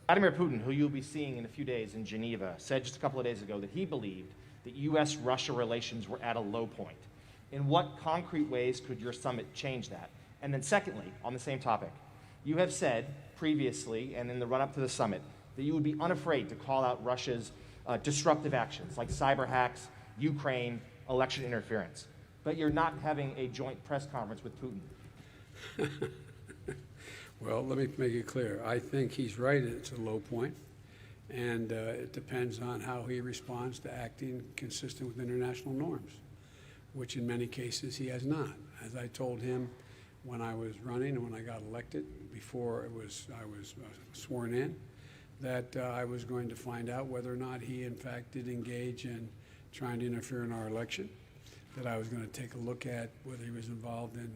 Vladimir Putin, who you'll be seeing in a few days in Geneva, said just a couple of days ago that he believed that U.S.-Russia relations were at a low point. In what concrete ways could your summit change that? And then secondly, on the same topic, you have said previously and in the run-up to the summit that you would be unafraid to call out Russia's disruptive actions like cyber hacks, Ukraine, election interference. But you're not having a joint press conference with Putin. Well, let me make it clear. I think he's right, it's a low point, and it depends on how he responds to acting consistent with international norms, which in many cases he has not. As I told him when I was running and when I got elected, before I was sworn in, that I was going to find out whether or not he in fact did engage in trying to interfere in our election, that I was going to take a look at whether he was involved in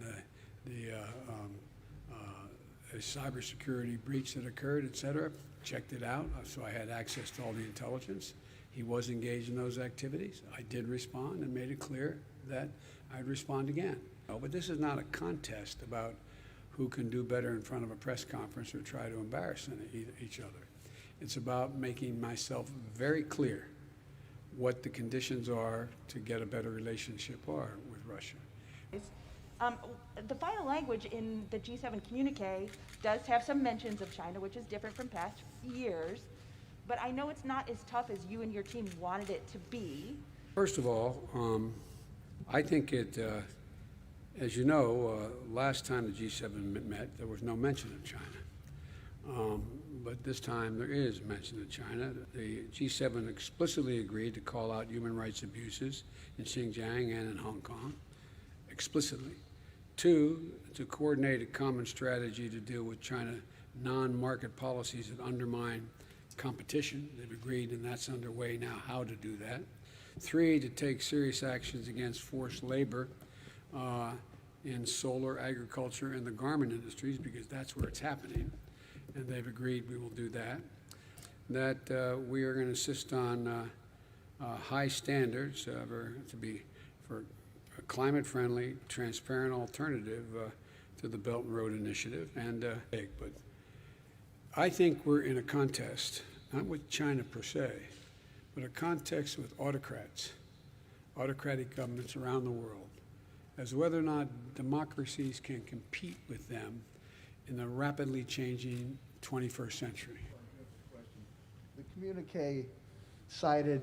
a cybersecurity breach that occurred, et cetera. Checked it out, so I had access to all the intelligence. He was engaged in those activities. I did respond and made it clear that I'd respond again. But this is not a contest about who can do better in front of a press conference or try to embarrass each other. It's about making myself very clear what the conditions are to get a better relationship are with Russia. The final language in the G7 communique does have some mentions of China, which is different from past years, but I know it's not as tough as you and your team wanted it to be. First of all, I think it, as you know, last time the G7 met, there was no mention of China. But this time there is mention of China. The G7 explicitly agreed to call out human rights abuses in Xinjiang and in Hong Kong, explicitly. 2, to coordinate a common strategy to deal with China non-market policies that undermine competition. They've agreed, and that's underway now, how to do that. 3, to take serious actions against forced labor in solar, agriculture, and the garment industries, because that's where it's happening. And they've agreed we will do that. That we are going to insist on high standards for a climate-friendly, transparent alternative to the Belt and Road Initiative. But I think we're in a contest, not with China per se, but a contest with autocrats, autocratic governments around the world, as whether or not democracies can compete with them in the rapidly changing 21st century. The communique cited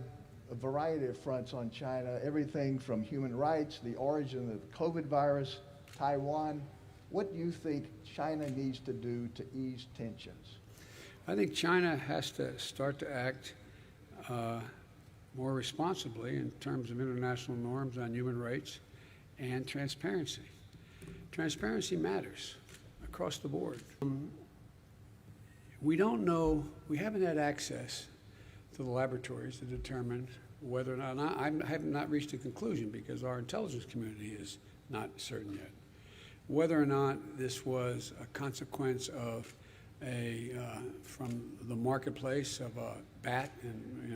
a variety of fronts on China, everything from human rights, the origin of the COVID virus, Taiwan. What do you think China needs to do to ease tensions? I think China has to start to act more responsibly in terms of international norms on human rights and transparency. Transparency matters across the board. We don't know, we haven't had access to the laboratories to determine whether or not, I have not reached a conclusion because our intelligence community is not certain yet, whether or not this was a consequence of from the marketplace of a bat and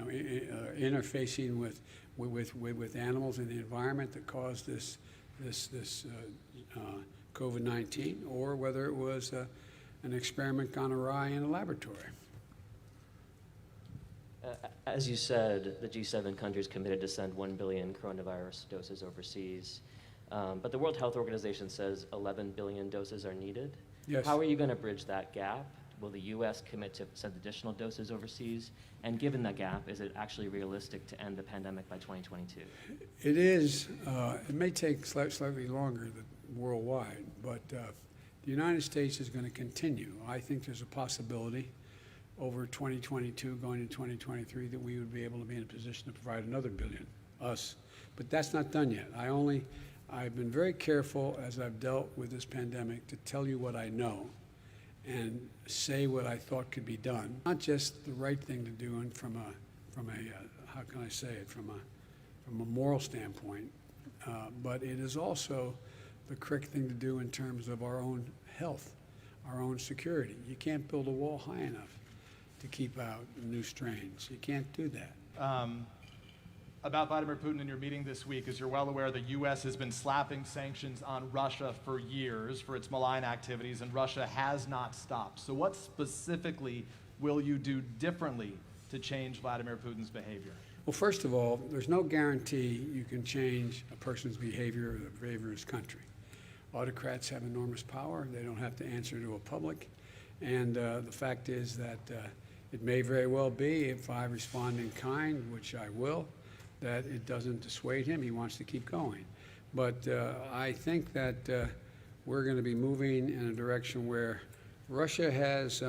interfacing with animals in the environment that caused this COVID-19, or whether it was an experiment gone awry in a laboratory. As you said, the G7 countries committed to send 1 billion coronavirus doses overseas, but the World Health Organization says 11 billion doses are needed. Yes. How are you going to bridge that gap? Will the U.S. commit to send additional doses overseas? And given that gap, is it actually realistic to end the pandemic by 2022? It is. It may take slightly longer worldwide, but the United States is going to continue. I think there's a possibility over 2022, going to 2023, that we would be able to be in a position to provide another billion, us. But that's not done yet. I've been very careful as I've dealt with this pandemic to tell you what I know and say what I thought could be done. Not just the right thing to do, and from a how can I say it, from a moral standpoint, but it is also the correct thing to do in terms of our own health, our own security. You can't build a wall high enough to keep out new strains. You can't do that. About Vladimir Putin in your meeting this week, as you're well aware, the U.S. has been slapping sanctions on Russia for years for its malign activities, and Russia has not stopped. So what specifically will you do differently to change Vladimir Putin's behavior? Well, first of all, there's no guarantee you can change a person's behavior or the behavior of his country. Autocrats have enormous power. They don't have to answer to a public. And the fact is that it may very well be, if I respond in kind, which I will, that it doesn't dissuade him. He wants to keep going. But I think that we're going to be moving in a direction where Russia has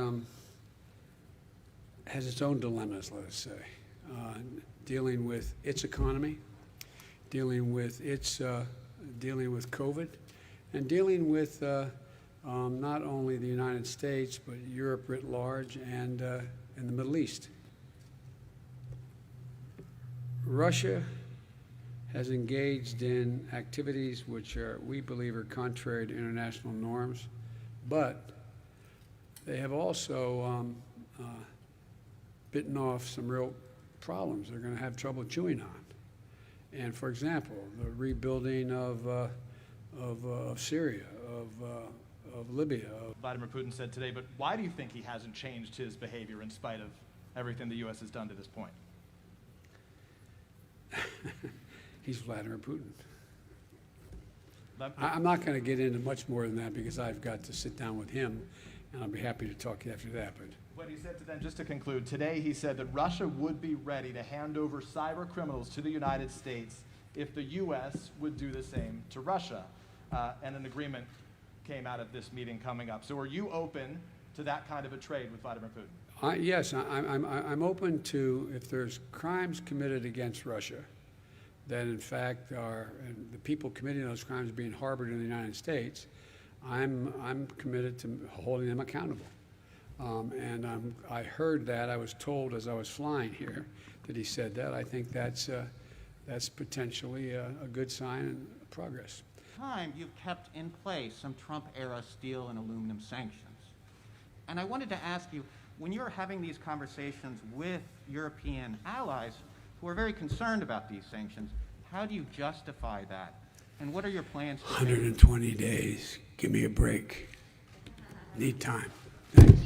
its own dilemmas, let us say, dealing with its economy, dealing with COVID, and dealing with not only the United States, but Europe writ large and in the Middle East. Russia has engaged in activities which we believe are contrary to international norms, but they have also bitten off some real problems they're going to have trouble chewing on. And for example, the rebuilding of Syria, of Libya. Vladimir Putin said today, but why do you think he hasn't changed his behavior in spite of everything the U.S. has done to this point? He's Vladimir Putin. Let- I'm not going to get into much more than that because I've got to sit down with him, and I'll be happy to talk after that. But What he said to them, just to conclude, today he said that Russia would be ready to hand over cyber criminals to the United States if the U.S. would do the same to Russia. And an agreement came out of this meeting coming up. So are you open to that kind of a trade with Vladimir Putin? yes, I'm open to, if there's crimes committed against Russia, that in fact are and the people committing those crimes being harbored in the United States, I'm committed to holding them accountable. And I heard that. I was told as I was flying here that he said that. I think that's potentially a good sign and progress. Time you've kept in place some Trump-era steel and aluminum sanctions. And I wanted to ask you, when you're having these conversations with European allies who are very concerned about these sanctions, how do you justify that? And what are your plans to change? 120 days. Give me a break. Need time. Thanks.